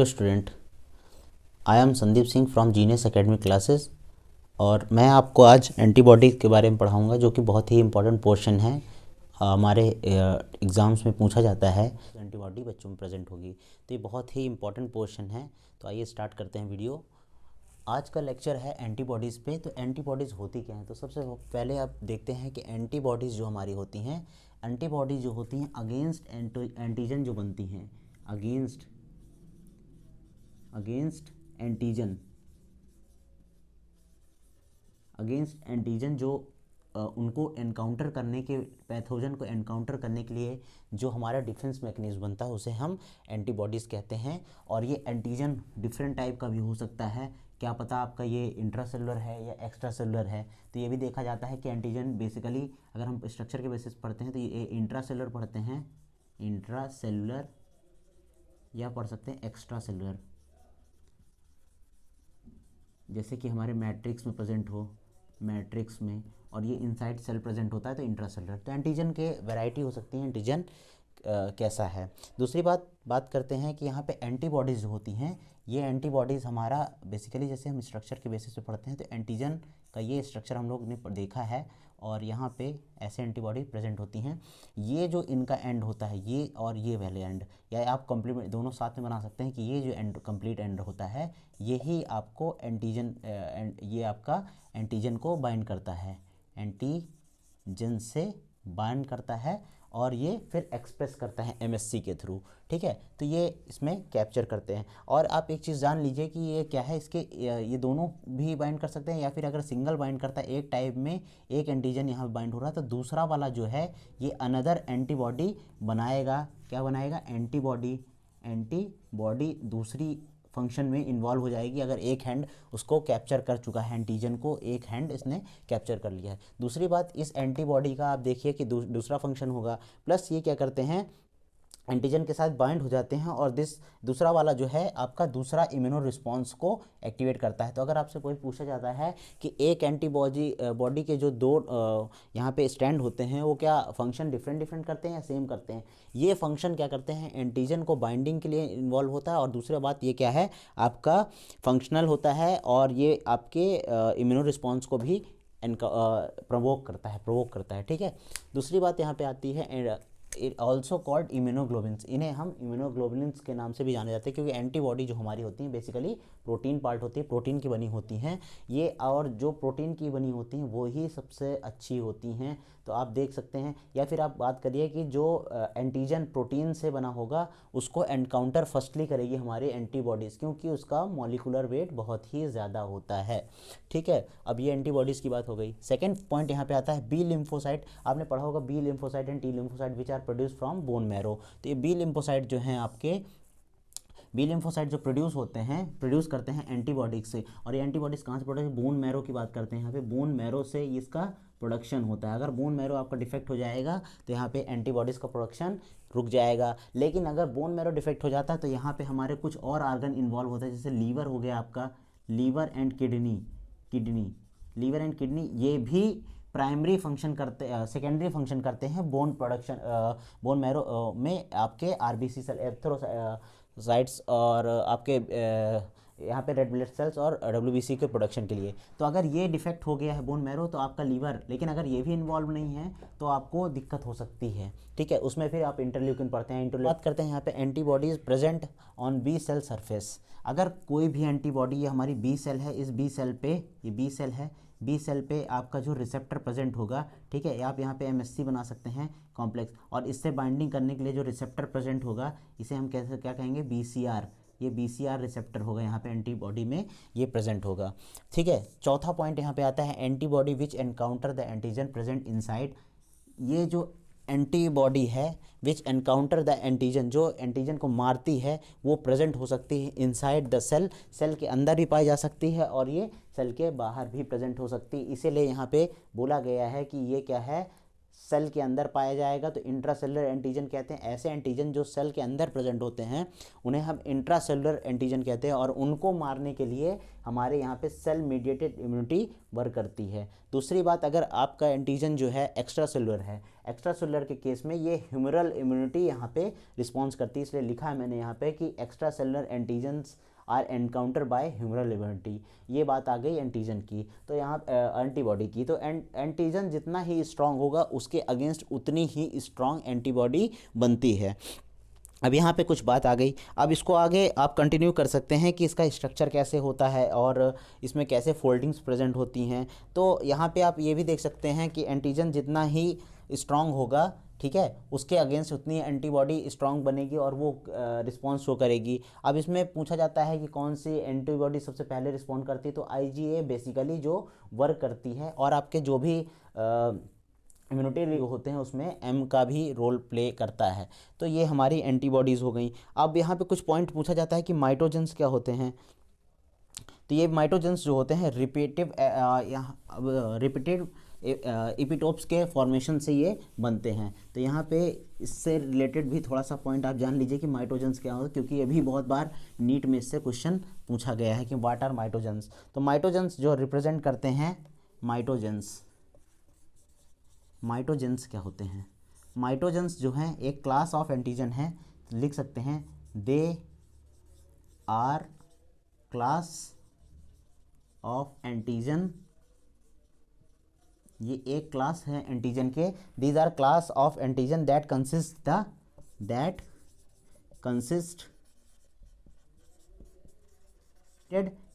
Student, I am Sandeep Singh from genius academic classes और मैं आपको आज एंटीबॉडी के बारे में पढ़ाऊंगा जो कि बहुत ही इंपॉर्टेंट पोर्शन है। हमारे एग्ज़ाम्स में पूछा जाता है एंटीबॉडी बच्चों में प्रेजेंट होगी, तो ये बहुत ही इंपॉर्टेंट पोर्शन है। तो आइए स्टार्ट करते हैं वीडियो। आज का लेक्चर है एंटीबॉडीज़ पे। तो एंटीबॉडीज़ होती क्या हैं? तो सबसे पहले आप देखते हैं कि एंटीबॉडीज़ जो हमारी होती हैं, एंटीबॉडीज़ जो होती हैं अगेंस्ट एंटीजन जो बनती हैं, अगेंस्ट एंटीजन जो उनको एनकाउंटर करने के, पैथोजन को एनकाउंटर करने के लिए जो हमारा डिफेंस मैकेनिज्म बनता है उसे हम एंटीबॉडीज़ कहते हैं। और ये एंटीजन डिफरेंट टाइप का भी हो सकता है, क्या पता आपका ये इंट्रासेलुलर है या एक्स्ट्रा सेलुलर है। तो ये भी देखा जाता है कि एंटीजन बेसिकली अगर हम स्ट्रक्चर के बेसिस पढ़ते हैं तो ये इंट्रासेलुलर पढ़ते हैं, इंट्रासेलुलर, या पढ़ सकते हैं एक्स्ट्रा सेलुलर। जैसे कि हमारे मैट्रिक्स में प्रेजेंट हो, मैट्रिक्स में, और ये इनसाइड सेल प्रेजेंट होता है तो इंट्रासेलुलर। तो एंटीजन के वैरायटी हो सकती हैं, एंटीजन कैसा है। दूसरी बात करते हैं कि यहाँ पे एंटीबॉडीज़ जो होती हैं, ये एंटीबॉडीज़ हमारा बेसिकली जैसे हम स्ट्रक्चर के बेसिस पे पढ़ते हैं तो एंटीजन का ये स्ट्रक्चर हम लोग ने देखा है और यहाँ पे ऐसे एंटीबॉडी प्रेजेंट होती हैं। ये जो इनका एंड होता है, ये और ये वाले एंड, या आप कम्प्लीमेंट दोनों साथ में बना सकते हैं कि ये जो एंड कंप्लीट एंड होता है यही आपको एंटीजन, ये आपका एंटीजन को बाइंड करता है, एंटीजन से बाइंड करता है और ये फिर एक्सप्रेस करता है एमएससी के थ्रू। ठीक है, तो ये इसमें कैप्चर करते हैं। और आप एक चीज़ जान लीजिए कि ये क्या है, इसके ये दोनों भी बाइंड कर सकते हैं, या फिर अगर सिंगल बाइंड करता है, एक टाइप में एक एंटीजन यहाँ बाइंड हो रहा है तो दूसरा वाला जो है ये अनदर एंटीबॉडी बनाएगा। क्या बनाएगा? एंटीबॉडी दूसरी फंक्शन में इन्वॉल्व हो जाएगी अगर एक हैंड उसको कैप्चर कर चुका है, एंटीजन को एक हैंड इसने कैप्चर कर लिया है। दूसरी बात, इस एंटीबॉडी का आप देखिए कि दूसरा फंक्शन होगा, प्लस ये क्या करते हैं, एंटीजन के साथ बाइंड हो जाते हैं और दूसरा वाला जो है आपका दूसरा इम्यूनो रिस्पॉन्स को एक्टिवेट करता है। तो अगर आपसे कोई पूछा जाता है कि एक बॉडी के जो दो यहाँ पे स्टैंड होते हैं वो क्या फंक्शन डिफरेंट करते हैं या सेम करते हैं, ये फंक्शन क्या करते हैं, एंटीजन को बाइंडिंग के लिए इन्वॉल्व होता है, और दूसरी बात ये क्या है, आपका फंक्शनल होता है और ये आपके इम्यूनो रिस्पॉन्स को भी प्रोवोक करता है। ठीक है, दूसरी बात यहाँ पे आती है ऑल्सो कॉल्ड इम्यूनोग्लोबिन्स। इन्हें हम इम्यूनोग्लोबिन्स के नाम से भी जाने जाते हैं क्योंकि एंटीबॉडी जो हमारी होती हैं बेसिकली प्रोटीन पार्ट होती है, प्रोटीन की बनी होती हैं ये, और जो प्रोटीन की बनी होती हैं वो ही सबसे अच्छी होती हैं। तो आप देख सकते हैं, या फिर आप बात करिए कि जो एंटीजन प्रोटीन से बना होगा उसको एनकाउंटर फर्स्टली करेगी हमारी एंटीबॉडीज़, क्योंकि उसका मॉलिक्यूलर वेट बहुत ही ज़्यादा होता है। ठीक है, अब ये एंटीबॉडीज़ की बात हो गई। सेकेंड पॉइंट यहाँ पे आता है बी लिम्फोसाइट। आपने पढ़ा होगा B lymphocyte and T lymphocyte which are produce from bone marrow. तो ये बी लिम्फोसाइट जो हैं आपके, बी लिम्फोसाइट जो प्रोड्यूस करते हैं एंटीबॉडीज से, और ये एंटीबॉडीज कहाँ से प्रोड्यूस, बोन मैरो की बात करते हैं यहाँ पे, बोन मैरो से इसका प्रोडक्शन होता है। अगर बोन मैरो आपका डिफेक्ट हो जाएगा तो यहाँ पे एंटीबॉडीज़ का प्रोडक्शन रुक जाएगा। लेकिन अगर बोन मैरो डिफेक्ट हो जाता है तो यहाँ पे हमारे कुछ और ऑर्गन इन्वॉल्व होता है, जैसे लीवर हो गया आपका, लीवर एंड किडनी, ये भी प्राइमरी फंक्शन करते, सेकेंडरी फंक्शन करते हैं बोन प्रोडक्शन, बोन मैरो में आपके आरबीसी सेल, एरिथ्रोसाइट्स और आपके यहाँ पे रेड ब्लड सेल्स और डब्ल्यूबीसी के प्रोडक्शन के लिए। तो अगर ये डिफेक्ट हो गया है बोन मैरो तो आपका लीवर, लेकिन अगर ये भी इन्वॉल्व नहीं है तो आपको दिक्कत हो सकती है। ठीक है, उसमें फिर आप इंटरल्यूकिन पढ़ते हैं। बात करते हैं यहाँ पे antibodies present on B cell surface. अगर कोई भी एंटीबॉडी, ये हमारी बी सेल है, इस बी सेल पे, ये बी सेल है, बी सेल पे आपका जो रिसेप्टर प्रेजेंट होगा, ठीक है, आप यहाँ पे एमएससी बना सकते हैं कॉम्प्लेक्स, और इससे बाइंडिंग करने के लिए जो रिसेप्टर प्रेजेंट होगा इसे हम कैसे क्या कहेंगे, बीसीआर। ये बीसीआर रिसेप्टर होगा यहाँ पे एंटीबॉडी में, ये प्रेजेंट होगा। ठीक है, चौथा पॉइंट यहाँ पे आता है antibody which encounter the antigen present inside. ये जो एंटीबॉडी है विच एनकाउंटर द एंटीजन, जो एंटीजन को मारती है, वो प्रेजेंट हो सकती है इनसाइड द सेल, सेल के अंदर भी पाई जा सकती है और ये सेल के बाहर भी प्रेजेंट हो सकती है। इसीलिए यहाँ पे बोला गया है कि ये क्या है, सेल के अंदर पाया जाएगा तो इंट्रासेलुलर एंटीजन कहते हैं। ऐसे एंटीजन जो सेल के अंदर प्रेजेंट होते हैं उन्हें हम इंट्रासेलुलर एंटीजन कहते हैं, और उनको मारने के लिए हमारे यहाँ पे सेल मीडिएटेड इम्यूनिटी वर्क करती है। दूसरी बात, अगर आपका एंटीजन जो है एक्स्ट्रा सेलुलर है, एक्स्ट्रा सेलुलर के केस में ये ह्यूमरल इम्यूनिटी यहाँ पे रिस्पॉन्स करती है, इसलिए लिखा है मैंने यहाँ पे कि extra cellular antigens are encounter by humoral immunity. ये बात आ गई एंटीजन की। तो यहाँ एंटीबॉडी की, तो एंटीजन जितना ही स्ट्रांग होगा उसके अगेंस्ट उतनी ही स्ट्रांग एंटीबॉडी बनती है। अब यहाँ पे कुछ बात आ गई, अब इसको आगे आप कंटिन्यू कर सकते हैं कि इसका स्ट्रक्चर कैसे होता है और इसमें कैसे फोल्डिंग्स प्रेजेंट होती हैं। तो यहाँ पे आप ये भी देख सकते हैं कि एंटीजन जितना ही स्ट्रांग होगा, ठीक है, उसके अगेंस्ट उतनी एंटीबॉडी स्ट्रांग बनेगी और वो रिस्पॉन्स शो करेगी। अब इसमें पूछा जाता है कि कौन सी एंटीबॉडी सबसे पहले रिस्पॉन्ड करती है, तो IgA बेसिकली जो वर्क करती है, और आपके जो भी इम्यूनिटी होते हैं उसमें M का भी रोल प्ले करता है। तो ये हमारी एंटीबॉडीज़ हो गई। अब यहाँ पे कुछ पॉइंट पूछा जाता है कि माइटोजेंस क्या होते हैं। तो ये माइटोजेंस जो होते हैं रिपीटेड इपिटोप्स के फॉर्मेशन से ये बनते हैं। तो यहाँ पे इससे रिलेटेड भी थोड़ा सा पॉइंट आप जान लीजिए कि माइटोजेंस क्या होता है, क्योंकि ये भी बहुत बार नीट में इससे क्वेश्चन पूछा गया है कि व्हाट आर माइटोजेंस। तो माइटोजेंस जो रिप्रेजेंट करते हैं माइटोजेंस क्या होते हैं। माइटोजेंस जो हैं एक क्लास ऑफ एंटीजन है, लिख सकते हैं they are class of antigen. ये एक क्लास है एंटीजन के। These are class of antigen that consist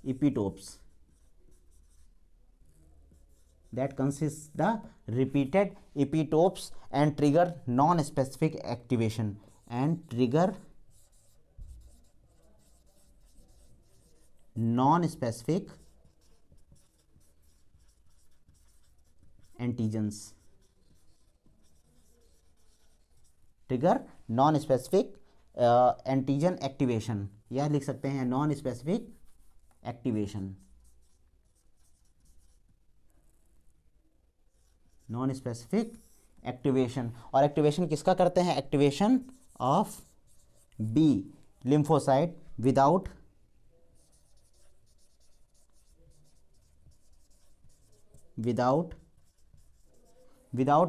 epitopes that consists the repeated epitopes and trigger non-specific activation antigens, trigger non-specific antigen activation, या लिख सकते हैं non specific activation. Non specific activation, और activation किसका करते हैं, activation of B lymphocyte without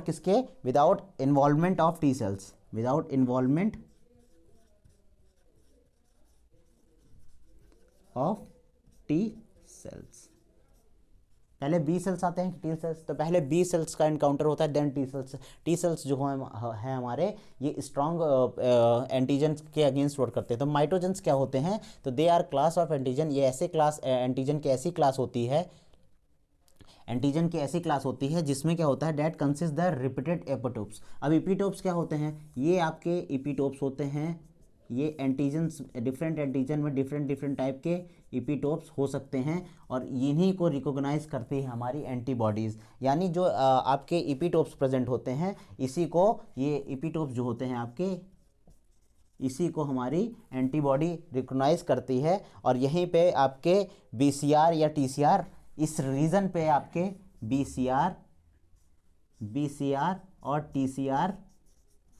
किसके, without involvement of T cells, without involvement of T cells. पहले बी सेल्स आते हैं कि टी सेल्स, तो पहले बी सेल्स का इनकाउंटर होता है, then T cells. T cells जो है हमारे ये स्ट्रॉन्ग एंटीजन के अगेंस्ट वर्क करते हैं। तो माइटोजेंस क्या होते हैं, तो they are class of antigen, ये ऐसे क्लास एंटीजन की ऐसी क्लास होती है, एंटीजन की ऐसी क्लास होती है जिसमें क्या होता है, that consist the repeated epitopes. अब एपिटोप्स क्या होते हैं, ये आपके एपिटोप्स होते हैं, ये एंटीजन्स डिफरेंट एंटीजन में डिफरेंट टाइप के एपिटोप्स हो सकते हैं, और इन्हीं को रिकॉग्नाइज करती है हमारी एंटीबॉडीज़। यानी जो आपके एपिटोप्स प्रेजेंट होते हैं, इसी को, ये एपिटोप्स जो होते हैं आपके, इसी को हमारी एंटीबॉडी रिकॉग्नाइज करती है, और यहीं पे आपके BCR या TCR, इस रीजन पे आपके BCR और TCR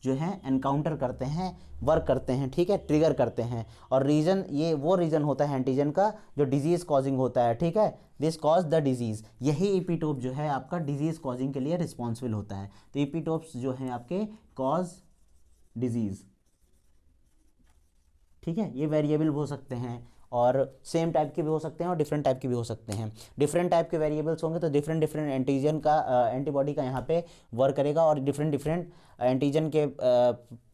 जो हैं एनकाउंटर करते हैं, वर्क करते हैं, ठीक है, ट्रिगर करते हैं। और रीजन, ये वो रीजन होता है एंटीजन का जो डिजीज़ कॉजिंग होता है, ठीक है, दिस कॉज द डिजीज़। यही एपिटोप जो है आपका डिजीज़ कॉजिंग के लिए रिस्पॉन्सिबल होता है। तो एपिटोप्स जो हैं आपके कॉज डिजीज़, ठीक है, ये वेरिएबल हो सकते हैं, और सेम टाइप के भी हो सकते हैं और डिफरेंट टाइप के भी हो सकते हैं। डिफरेंट टाइप के वेरिएबल्स होंगे तो डिफरेंट एंटीजन का एंटीबॉडी का यहाँ पे वर्क करेगा, और डिफरेंट एंटीजन के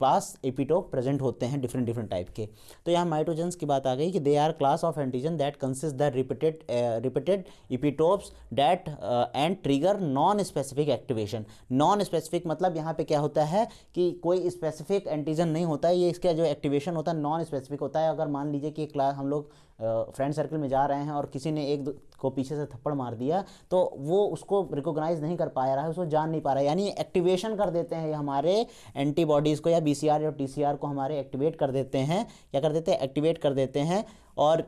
पास एपिटोप प्रेजेंट होते हैं डिफरेंट टाइप के। तो यहाँ माइटोजेंस की बात आ गई कि they are class of antigen that consist the repeated epitopes that and trigger non specific activation. Non specific मतलब यहाँ पे क्या होता है कि कोई स्पेसिफिक एंटीजन नहीं होता है, ये इसका जो एक्टिवेशन होता है नॉन स्पेसिफिक होता है। अगर मान लीजिए कि क्लास हम लोग फ्रेंड सर्कल में जा रहे हैं और किसी ने एक को पीछे से थप्पड़ मार दिया, तो वो उसको रिकॉग्नाइज नहीं कर पा रहा है, उसको जान नहीं पा रहा है, यानी एक्टिवेशन कर देते हैं हमारे एंटीबॉडीज़ को, या BCR या TCR को हमारे एक्टिवेट कर देते हैं, क्या कर देते हैं, एक्टिवेट कर देते हैं, और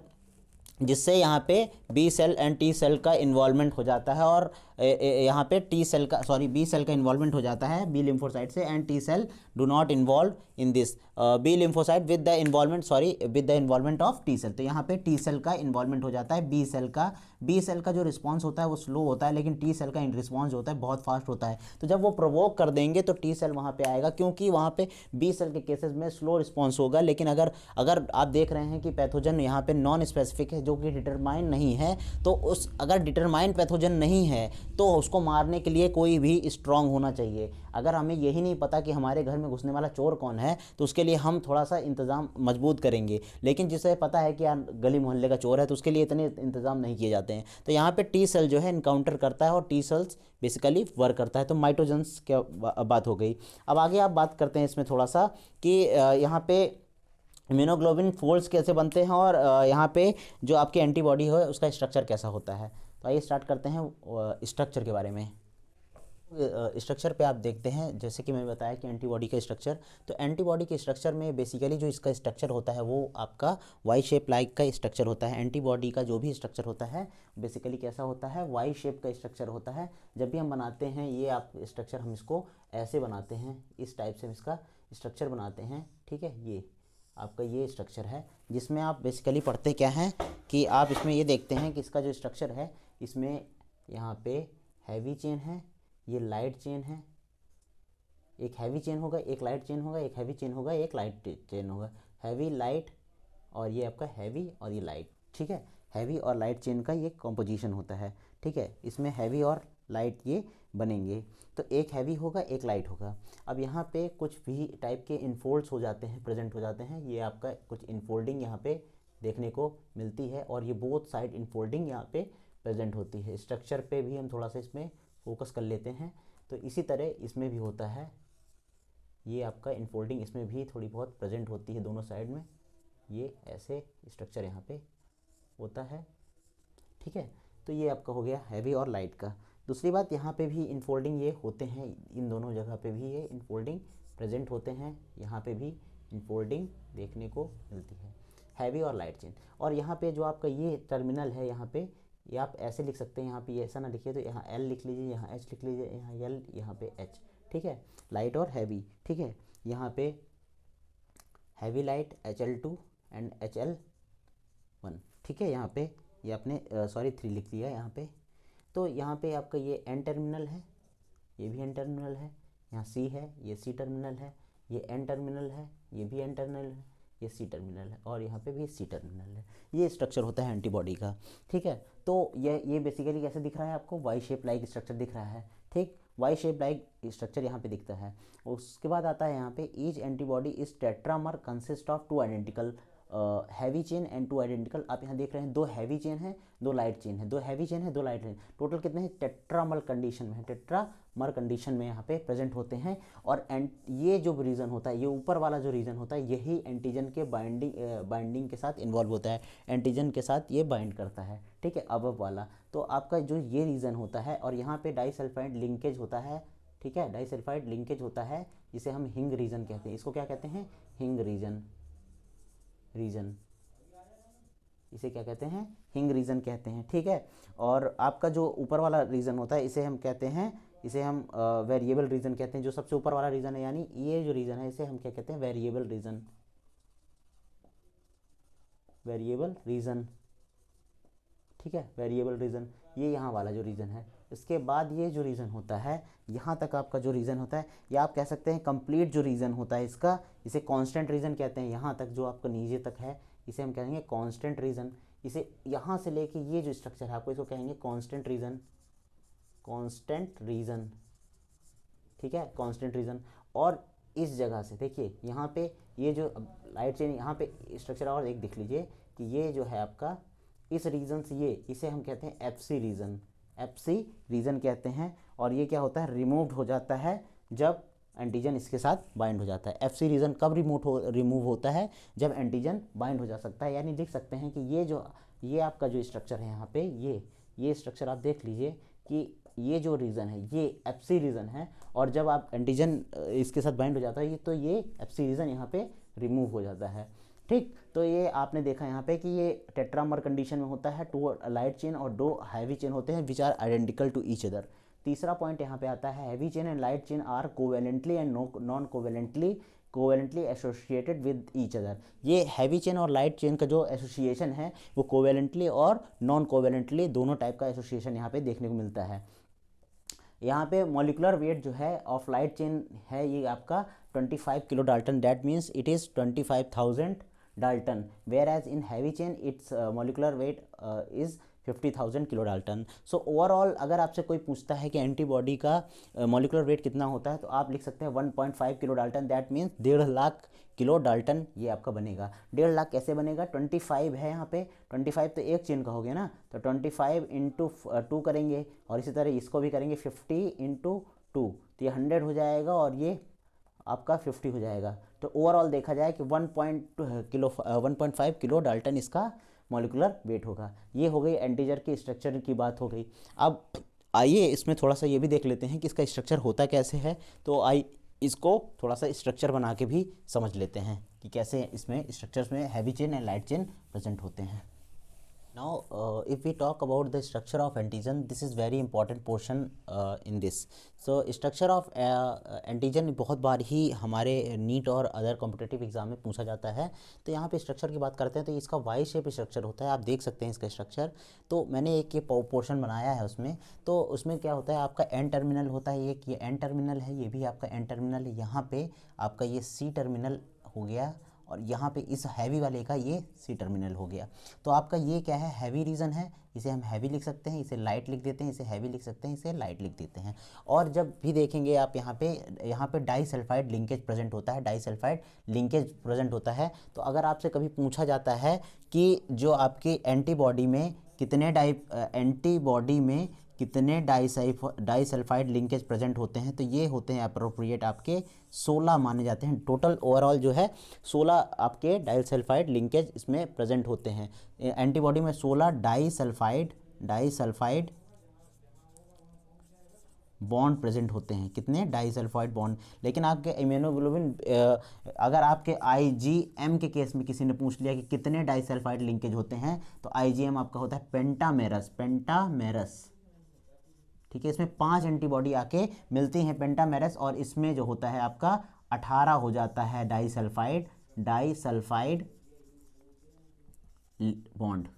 जिससे यहाँ पे B cell and T cell का इन्वॉल्वमेंट हो जाता है, और यहाँ पे टी सेल का सॉरी बी सेल का इन्वॉल्वमेंट हो जाता है बी लिम्फोसाइट से, and T cell do not involve in this B lymphocyte with the involvement of T cell. तो यहाँ पे टी सेल का इन्वॉल्वमेंट हो जाता है बी सेल का जो रिस्पॉन्स होता है वो स्लो होता है, लेकिन टी सेल का रिस्पॉन्स होता है बहुत फास्ट होता है। तो जब वो प्रोवोक कर देंगे तो टी सेल वहाँ पे आएगा, क्योंकि वहाँ पे बी सेल के केसेस में स्लो रिस्पॉन्स होगा। लेकिन अगर आप देख रहे हैं कि पैथोजन यहाँ पे नॉन स्पेसिफिक है, जो कि डिटरमाइन नहीं है, तो अगर डिटरमाइन पैथोजन नहीं है तो उसको मारने के लिए कोई भी स्ट्रांग होना चाहिए। अगर हमें यही नहीं पता कि हमारे घर में घुसने वाला चोर कौन है, तो उसके लिए हम थोड़ा सा इंतज़ाम मजबूत करेंगे, लेकिन जिसे पता है कि यार गली मोहल्ले का चोर है, तो उसके लिए इतने इंतज़ाम नहीं किए जाते हैं। तो यहाँ पे टी सेल जो है इनकाउंटर करता है और टी सेल्स बेसिकली वर्क करता है। तो माइटोजेंस क्या बात हो गई। अब आगे आप बात करते हैं इसमें थोड़ा सा कि यहाँ पे इम्यूनोग्लोबिन फोल्ड्स कैसे बनते हैं, और यहाँ पे जो आपकी एंटीबॉडी है उसका स्ट्रक्चर कैसा होता है। तो आइए स्टार्ट करते हैं स्ट्रक्चर के बारे में। स्ट्रक्चर पे आप देखते हैं, जैसे कि मैं बताया कि एंटीबॉडी का स्ट्रक्चर, तो एंटीबॉडी के स्ट्रक्चर में बेसिकली जो इसका स्ट्रक्चर होता है वो आपका वाई शेप लाइक का स्ट्रक्चर होता है। एंटीबॉडी का जो भी स्ट्रक्चर होता है बेसिकली कैसा होता है, वाई शेप का स्ट्रक्चर होता है। जब भी हम बनाते हैं ये आप स्ट्रक्चर, हम इसको ऐसे बनाते हैं, इस टाइप से हम इसका स्ट्रक्चर बनाते हैं, ठीक है। ये आपका ये स्ट्रक्चर है, जिसमें आप बेसिकली पढ़ते क्या हैं कि आप इसमें ये देखते हैं कि इसका जो स्ट्रक्चर है, इसमें यहाँ पे हैवी चेन है, ये लाइट चेन है, एक हैवी चेन होगा, एक लाइट चेन होगा, एक हैवी चेन होगा, एक लाइट चेन होगा, हैवी लाइट, और ये आपका हैवी और ये लाइट, ठीक है। हैवी और लाइट चेन का ये कॉम्पोजिशन होता है, ठीक है। इसमें हैवी और लाइट ये बनेंगे, तो एक हैवी होगा एक लाइट होगा। अब यहाँ पे कुछ भी टाइप के इनफोल्ड्स हो जाते हैं, प्रेजेंट हो जाते हैं, ये आपका कुछ इनफोल्डिंग यहाँ पे देखने को मिलती है, और ये बोथ साइड इनफोल्डिंग यहाँ पे प्रेजेंट होती है। स्ट्रक्चर पे भी हम थोड़ा सा इसमें फोकस कर लेते हैं, तो इसी तरह इसमें भी होता है, ये आपका इनफोल्डिंग इसमें भी थोड़ी बहुत प्रेजेंट होती है दोनों साइड में, ये ऐसे स्ट्रक्चर यहाँ पे होता है, ठीक है। तो ये आपका हो गया हैवी और लाइट का। दूसरी बात, यहाँ पे भी इनफोल्डिंग ये होते हैं, इन दोनों जगह पे भी ये इनफोल्डिंग प्रेजेंट होते हैं, यहाँ पे भी इनफोल्डिंग देखने को मिलती है, हैवी और लाइट चेन। और यहाँ पे जो आपका ये टर्मिनल है, यहाँ पे ये आप ऐसे लिख सकते हैं, यहाँ पे ये ऐसा ना लिखिए, तो यहाँ एल लिख लीजिए, यहाँ एच लिख लीजिए, यहाँ एल, यहाँ पे एच, ठीक है। लाइट और हैवी, ठीक है। यहाँ पे heavy light HL2 and HL1, ठीक है। यहाँ पे ये आपने सॉरी 3 लिख लिया यहाँ पे। तो यहाँ पे आपका ये एन टर्मिनल है, ये भी एन टर्मिनल है, यहाँ सी है, ये सी टर्मिनल है, ये एन टर्मिनल है, ये भी एन टर्मिनल है, ये सी टर्मिनल है, और यहाँ पे भी सी टर्मिनल है। ये स्ट्रक्चर होता है एंटीबॉडी का, ठीक है। तो ये बेसिकली कैसे दिख रहा है आपको, वाई शेप लाइक स्ट्रक्चर दिख रहा है, ठीक। वाई शेप लाइक स्ट्रक्चर यहाँ पे दिखता है। उसके बाद आता है यहाँ पे each antibody is tetramer consist of 2 identical heavy chain and 2 identical. आप यहाँ देख रहे हैं 2 हैवी चेन है, 2 लाइट चेन है, 2 हैवी चेन है, 2 लाइट चेन, टोटल कितने हैं, टेट्रामर कंडीशन में है, टेट्रामर कंडीशन में यहाँ पे प्रेजेंट होते हैं। और ये जो रीजन होता है, ये ऊपर वाला जो रीजन होता है, यही एंटीजन के बाइंडिंग के साथ इन्वॉल्व होता है, एंटीजन के साथ ये बाइंड करता है, ठीक है, अब वाला। तो आपका जो ये रीजन होता है, और यहाँ पे डाइसल्फाइड लिंकेज होता है, ठीक है, डाइसल्फाइड लिंकेज होता है, जिसे हम हिंग रीजन कहते हैं। इसको क्या कहते हैं, हिंग रीजन, इसे क्या कहते हैं, हिंग रीजन कहते हैं, ठीक है। और आपका जो ऊपर वाला रीजन होता है, इसे हम कहते हैं, इसे हम वेरिएबल रीजन कहते हैं। जो सबसे ऊपर वाला रीजन है, यानी ये जो रीजन है, इसे हम क्या कहते हैं, वेरिएबल रीजन, ठीक है, वेरिएबल रीजन, ये यहाँ वाला जो रीजन है। इसके बाद ये जो रीजन होता है, यहाँ तक आपका जो रीजन होता है, या आप कह सकते हैं कंप्लीट जो रीजन होता है इसका, इसे कांस्टेंट रीजन कहते हैं। यहाँ तक जो आपका नीचे तक है, इसे हम कहेंगे कांस्टेंट रीजन। इसे यहाँ से लेके ये जो स्ट्रक्चर है, आपको इसको कहेंगे कांस्टेंट रीजन, ठीक है, कांस्टेंट रीजन। और इस जगह से देखिए, यहाँ पे ये जो लाइट चेन, यहाँ पे स्ट्रक्चर और एक देख लीजिए कि ये जो है आपका इस रीजन से, ये इसे हम कहते हैं एफसी रीजन कहते हैं। और ये क्या होता है, रिमूव्ड हो जाता है जब एंटीजन इसके साथ बाइंड हो जाता है। एफसी रीजन कब रिमूव होता है, जब एंटीजन बाइंड हो जा सकता है। यानी देख सकते हैं कि ये आपका जो स्ट्रक्चर है यहाँ पे, ये स्ट्रक्चर आप देख लीजिए कि ये जो रीजन है ये एफसी रीजन है, और जब आप एंटीजन इसके साथ बाइंड हो जाता है तो ये एफसी रीजन यहाँ पे रिमूव हो जाता है। ठीक। तो ये आपने देखा यहाँ पे कि ये टेट्रामर कंडीशन में होता है, 2 लाइट चेन और 2 हैवी चेन होते हैं which are identical to each other. तीसरा पॉइंट यहाँ पे आता है heavy chain and light chain are covalently and non covalently associated with each other. ये हैवी चेन और लाइट चेन का जो एसोसिएशन है वो कोवेलेंटली और नॉन कोवेलेंटली दोनों टाइप का एसोसिएशन यहाँ पे देखने को मिलता है। यहाँ पे मॉलिकुलर वेट जो है ऑफ लाइट चेन है ये आपका 25 kilo dalton, that means it is 25,000 dalton, whereas in heavy chain its molecular weight is 50,000 kilo dalton. So overall अगर आपसे कोई पूछता है कि एंटीबॉडी का मॉलिकुलर वेट कितना होता है तो आप लिख सकते हैं 1.5 kilo dalton, that means 1.5 lakh kilo Dalton ये आपका बनेगा। 1.5 लाख कैसे बनेगा, 25 है यहाँ पे, 25 तो एक चेन का हो गया ना, तो 25 इंटू 2 करेंगे और इसी तरह इसको भी करेंगे 50 इंटू 2, तो ये 100 हो जाएगा और ये आपका 50 हो जाएगा। तो ओवरऑल देखा जाए कि 1.5 किलो डाल्टन इसका मॉलिकुलर वेट होगा। ये हो गई एंटीजन की स्ट्रक्चर की बात हो गई। अब आइए इसमें थोड़ा सा ये भी देख लेते हैं कि इसका स्ट्रक्चर होता कैसे है। तो इसको थोड़ा सा स्ट्रक्चर बना के भी समझ लेते हैं कि कैसे इसमें स्ट्रक्चर्स में heavy chain and light chain present होते हैं। Now, if we talk about the structure of antigen, this is very important portion in this. So, structure of antigen बहुत बार ही हमारे नीट और अदर कॉम्पिटिटिव एग्जाम में पूछा जाता है। तो यहाँ पे स्ट्रक्चर की बात करते हैं तो इसका वाई शेप स्ट्रक्चर होता है, आप देख सकते हैं इसका स्ट्रक्चर। तो मैंने एक ये पोर्शन बनाया है उसमें, तो उसमें क्या होता है आपका एन टर्मिनल होता है, एक ये एन टर्मिनल है, ये भी आपका एन टर्मिनल है, यहाँ पे आपका ये सी टर्मिनल हो गया और यहाँ पे इस हैवी वाले का ये सी टर्मिनल हो गया। तो आपका ये क्या है, हैवी रीजन है, इसे हम हैवी लिख सकते हैं, इसे लाइट लिख देते हैं, इसे हैवी लिख सकते हैं, इसे लाइट लिख देते हैं। और जब भी देखेंगे आप यहाँ पे डाइसल्फाइड लिंकेज प्रेजेंट होता है, डाइसल्फाइड लिंकेज प्रेजेंट होता है। तो अगर आपसे कभी पूछा जाता है कि जो आपकी एंटीबॉडी में कितने डाइसल्फाइड लिंकेज प्रेजेंट होते हैं, तो ये होते हैं अप्रोप्रिएट आपके 16 माने जाते हैं। टोटल ओवरऑल जो है 16 आपके डाइसल्फाइड लिंकेज इसमें प्रेजेंट होते हैं। एंटीबॉडी में 16 डाइसल्फाइड बॉन्ड प्रेजेंट होते हैं। कितने डाइसल्फाइड बॉन्ड। लेकिन आपके इम्यूनोग्लोबिन अगर आपके आईजीएम के केस में किसी ने पूछ लिया कि कितने डाइसल्फाइड लिंकेज होते हैं, तो आईजीएम आपका होता है पेंटामेरस। ठीक है, इसमें 5 एंटीबॉडी आके मिलती हैं पेंटामेरस, और इसमें जो होता है आपका 18 हो जाता है डाइसल्फाइड बॉन्ड।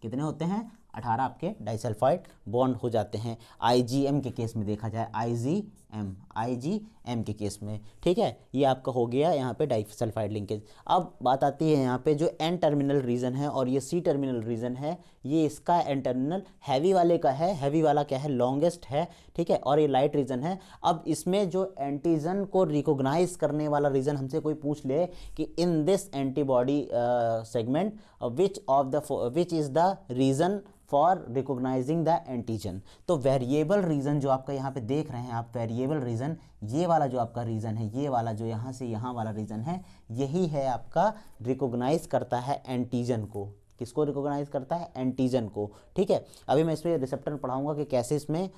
कितने होते हैं, 18 आपके डाइसल्फाइड बॉन्ड हो जाते हैं आईजीएम के केस में देखा जाए, आईजीएम के केस में। ठीक है, ये आपका हो गया यहाँ पे डाइसल्फाइड लिंकेज। अब बात आती है यहाँ पे जो एन टर्मिनल रीजन है और ये सी टर्मिनल रीजन है, ये इसका एन टर्मिनल हैवी वाले का है, हैवी वाला क्या है, लॉन्गेस्ट है। ठीक है, और ये लाइट रीजन है। अब इसमें जो एंटीजन को रिकॉग्नाइज करने वाला रीजन हमसे कोई पूछ ले कि in this antibody segment which is the region for recognising the antigen, तो वेरिएबल रीजन जो आपका यहाँ पे देख रहे हैं आप, वेरिएबल रीजन, ये वाला जो आपका रीजन है, ये वाला जो यहाँ से यहाँ वाला रीजन है, यही है आपका रिकॉग्नाइज करता है एंटीजन को। किसको रिकॉग्नाइज करता है, एंटीजन को। ठीक है, अभी मैं इसमें रिसेप्टर पढ़ाऊंगा कि कैसे इसमें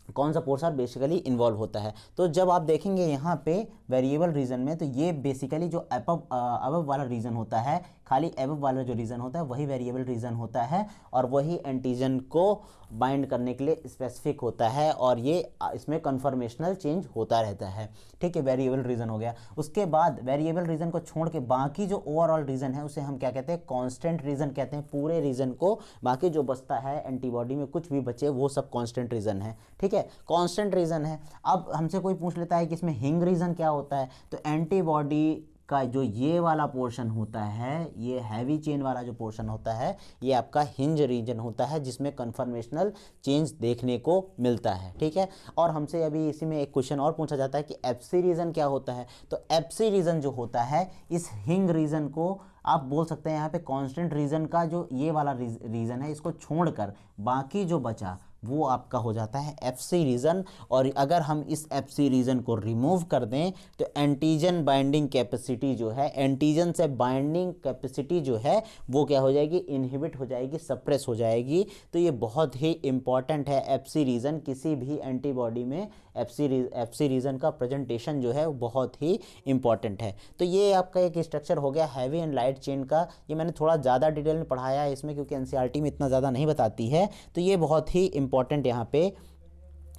कौन सा पोर्शन बेसिकली इन्वॉल्व होता है। तो जब आप देखेंगे यहाँ पे वेरिएबल रीजन में, तो ये बेसिकली जो अबव वाला रीजन होता है, खाली अबव वाला जो रीजन होता है वही वेरिएबल रीजन होता है, और वही एंटीजन को बाइंड करने के लिए स्पेसिफिक होता है, और ये इसमें कन्फर्मेशनल चेंज होता रहता है। ठीक है, वेरिएबल रीजन हो गया। उसके बाद वेरिएबल रीजन को छोड़ के बाकी जो ओवरऑल रीजन है उसे हम क्या कहते हैं, कांस्टेंट रीजन कहते हैं। पूरे रीजन को, बाकी जो बचता है एंटीबॉडी में कुछ भी बचे वो सब कांस्टेंट रीजन है। ठीक है, कांस्टेंट रीजन है। अब हमसे कोई पूछ लेता है कि इसमें हिंग रीजन क्या होता है, तो एंटीबॉडी का जो ये वाला पोर्शन होता है, ये हैवी चेन वाला जो पोर्शन होता है, ये आपका हिंज रीजन होता है, जिसमें कन्फर्मेशनल चेंज देखने को मिलता है। ठीक है, और हमसे अभी इसी में एक क्वेश्चन और पूछा जाता है कि एफसी रीजन क्या होता है, तो एफसी रीजन जो होता है, इस हिंग रीजन को आप बोल सकते हैं यहाँ पे कांस्टेंट रीजन का जो ये वाला रीजन है, इसको छोड़कर बाकी जो बचा वो आपका हो जाता है FC रीजन। और अगर हम इस FC रीजन को रिमूव कर दें तो एंटीजन बाइंडिंग कैपेसिटी जो है, एंटीजन से बाइंडिंग कैपेसिटी जो है वो क्या हो जाएगी, इनहिबिट हो जाएगी, सप्रेस हो जाएगी। तो ये बहुत ही इंपॉर्टेंट है FC रीजन, किसी भी एंटीबॉडी में FC रीजन का प्रेजेंटेशन जो है वो बहुत ही इंपॉर्टेंट है। तो ये आपका एक स्ट्रक्चर हो गया हैवी एंड लाइट चेन का। ये मैंने थोड़ा ज़्यादा डिटेल में पढ़ाया है इसमें, क्योंकि NCERT में इतना ज़्यादा नहीं बताती है, तो ये बहुत ही इंपॉर्टेंट यहाँ पे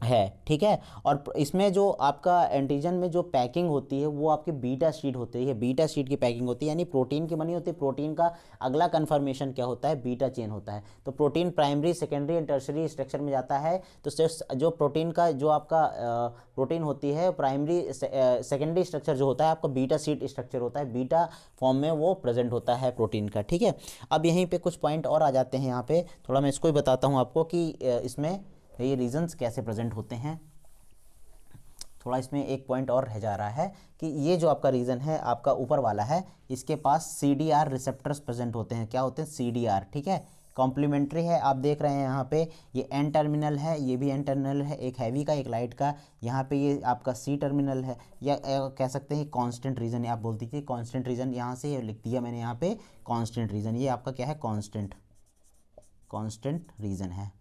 है, ठीक है। और इसमें जो आपका एंटीजन में जो पैकिंग होती है वो आपकी बीटा शीट होती है, बीटा शीट की पैकिंग होती है, यानी प्रोटीन की बनी होती है। प्रोटीन का अगला कन्फर्मेशन क्या होता है, बीटा चेन होता है। तो protein primary, secondary and tertiary structure में जाता है। तो जो प्रोटीन का जो आपका प्रोटीन होती है प्राइमरी सेकेंडरी स्ट्रक्चर जो होता है आपका बीटा शीट स्ट्रक्चर होता है, बीटा फॉर्म में वो प्रेजेंट होता है प्रोटीन का, ठीक है। अब यहीं पे कुछ पॉइंट और आ जाते हैं यहाँ पे, थोड़ा मैं इसको ही बताता हूँ आपको कि इसमें ये रीजन्स कैसे प्रेजेंट होते हैं। थोड़ा इसमें एक पॉइंट और रह जा रहा है कि ये जो आपका रीजन है आपका ऊपर वाला है, इसके पास CDR रिसेप्टर्स प्रेजेंट होते हैं। क्या होते हैं, CDR, ठीक है। कॉम्प्लीमेंट्री है, आप देख रहे हैं यहाँ पे ये N टर्मिनल है, ये भी N टर्मिनल है, एक हैवी का एक लाइट का। यहाँ पे ये आपका C टर्मिनल है, या कह सकते हैं कांस्टेंट रीजन, आप बोल दीजिए कांस्टेंट रीजन। यहाँ से लिख दिया मैंने यहाँ पे कांस्टेंट रीजन, ये आपका क्या है, कांस्टेंट रीजन है,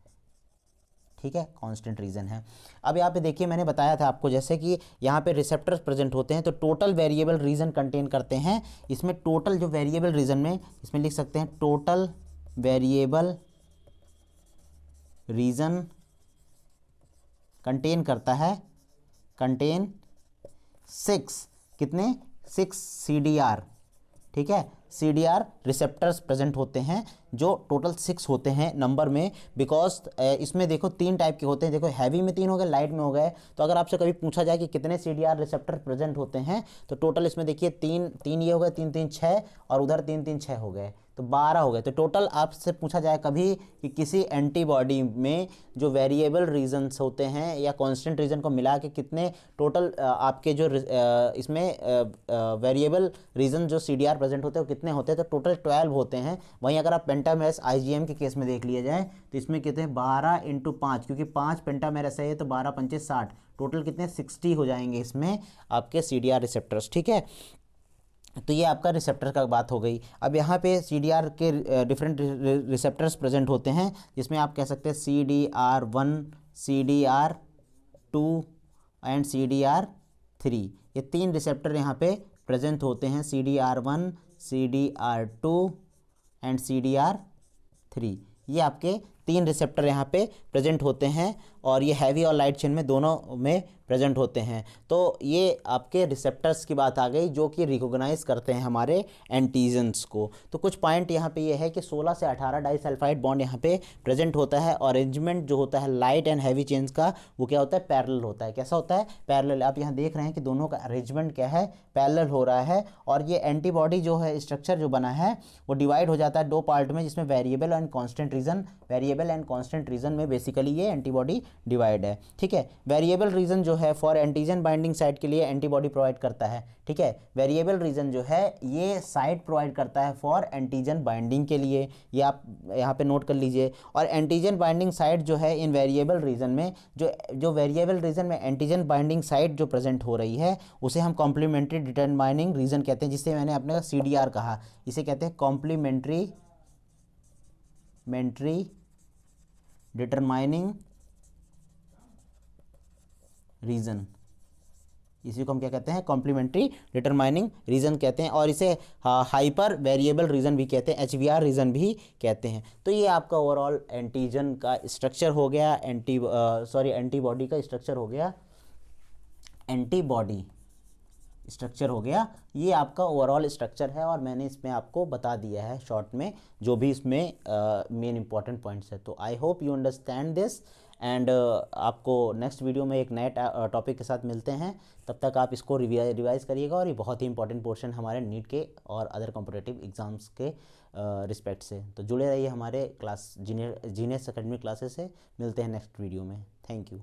ठीक है, कांस्टेंट रीजन है। अब यहाँ पे देखिए मैंने बताया था आपको जैसे कि यहाँ पे रिसेप्टर्स प्रेजेंट होते हैं तो टोटल वेरिएबल रीजन कंटेन करते हैं। इसमें टोटल जो वेरिएबल रीजन में इसमें लिख सकते हैं टोटल वेरिएबल रीजन कंटेन करता है, कंटेन 6, कितने, 6 CDR, ठीक है। CDR रिसेप्टर्स प्रेजेंट होते हैं जो टोटल 6 होते हैं नंबर में। बिकॉज इसमें देखो 3 टाइप के होते हैं, देखो हैवी में 3 हो गए, लाइट में हो गए। तो अगर आपसे कभी पूछा जाए कि कितने CDR रिसेप्टर प्रेजेंट होते हैं तो टोटल इसमें देखिए 3 ये हो गए, 3 3 6 और उधर 3 3 6 हो गए, तो 12 हो गए। तो टोटल आपसे पूछा जाए कभी कि किसी एंटीबॉडी में जो वेरिएबल रीजन्स होते हैं या कांस्टेंट रीजन को मिला के कितने टोटल आपके जो इसमें वेरिएबल रीजन जो CDR प्रेजेंट होते हैं वो कितने होते हैं, तो टोटल 12 होते हैं। वहीं अगर आप पेंटामेरस IgM के केस में देख लिया जाए तो इसमें कितने 12 × 5, क्योंकि 5 पेंटामेरस है तो 12 पंचे 60, टोटल कितने 60 हो जाएंगे इसमें आपके CDR रिसेप्टर्स, ठीक है। तो ये आपका रिसेप्टर का बात हो गई। अब यहाँ पे CDR के डिफरेंट रिसेप्टर्स प्रेजेंट होते हैं, जिसमें आप कह सकते हैं CDR1, CDR2 एंड CDR3, ये 3 रिसेप्टर यहाँ पे प्रेजेंट होते हैं, CDR1, CDR2 एंड CDR3। ये आपके 3 रिसेप्टर यहाँ पे प्रेजेंट होते हैं और ये हैवी और लाइट चेन में दोनों में प्रेजेंट होते हैं। तो ये आपके रिसेप्टर्स की बात आ गई जो कि रिकॉग्नाइज करते हैं हमारे एंटीजन्स को। तो कुछ पॉइंट यहाँ पे ये है कि 16 से 18 डाइसल्फाइड बॉन्ड यहाँ पे प्रेजेंट होता है। और अरेंजमेंट जो होता है लाइट एंड हैवी चेन्स का वो क्या होता है, पैरेलल होता है। कैसा होता है, पैरेलल। आप यहाँ देख रहे हैं कि दोनों का अरेंजमेंट क्या है, पैरेलल हो रहा है। और ये एंटीबॉडी जो है स्ट्रक्चर जो बना है वो डिवाइड हो जाता है 2 पार्ट में, जिसमें variable and constant region, variable and constant region में बेसिकली ये एंटीबॉडी डिवाइड है, ठीक है। वेरिएबल रीजन जो है फॉर एंटीजन बाइंडिंग साइट के लिए एंटीबॉडी प्रोवाइड करता है, ठीक है। वेरिएबल रीजन जो है ये साइट प्रोवाइड करता है फॉर एंटीजन बाइंडिंग के लिए, ये आप यहाँ पे नोट कर लीजिए। और एंटीजन बाइंडिंग साइट जो है इन वेरिएबल रीजन में, जो वेरिएबल रीजन में एंटीजन बाइंडिंग साइट जो प्रेजेंट हो रही है उसे हम कॉम्प्लीमेंट्री डिटरमाइनिंग रीजन कहते हैं, जिससे मैंने अपने CDR कहा, इसे कहते हैं कॉम्प्लीमेंट्री डिटरमाइनिंग रीजन। इसी को हम क्या कहते हैं, कॉम्प्लीमेंट्री डिटरमाइनिंग रीजन कहते हैं। और इसे हाइपर वेरिएबल रीजन भी कहते हैं, HVR रीजन भी कहते हैं। तो ये आपका ओवरऑल एंटीजन का स्ट्रक्चर हो गया, एंटीबॉडी का स्ट्रक्चर हो गया, एंटीबॉडी स्ट्रक्चर हो गया। ये आपका ओवरऑल स्ट्रक्चर है और मैंने इसमें आपको बता दिया है शॉर्ट में जो भी इसमें मेन इंपॉर्टेंट पॉइंट्स है। तो I hope you understand this and आपको नेक्स्ट वीडियो में एक नए टॉपिक के साथ मिलते हैं। तब तक आप इसको रिवाइज करिएगा। और ये बहुत ही इंपॉर्टेंट पोर्शन हमारे नीट के और अदर कॉम्पिटिटिव एग्जाम्स के रिस्पेक्ट से। तो जुड़े रहिए हमारे क्लास जीनियस एकेडमी क्लासेस से। मिलते हैं नेक्स्ट वीडियो में। Thank you.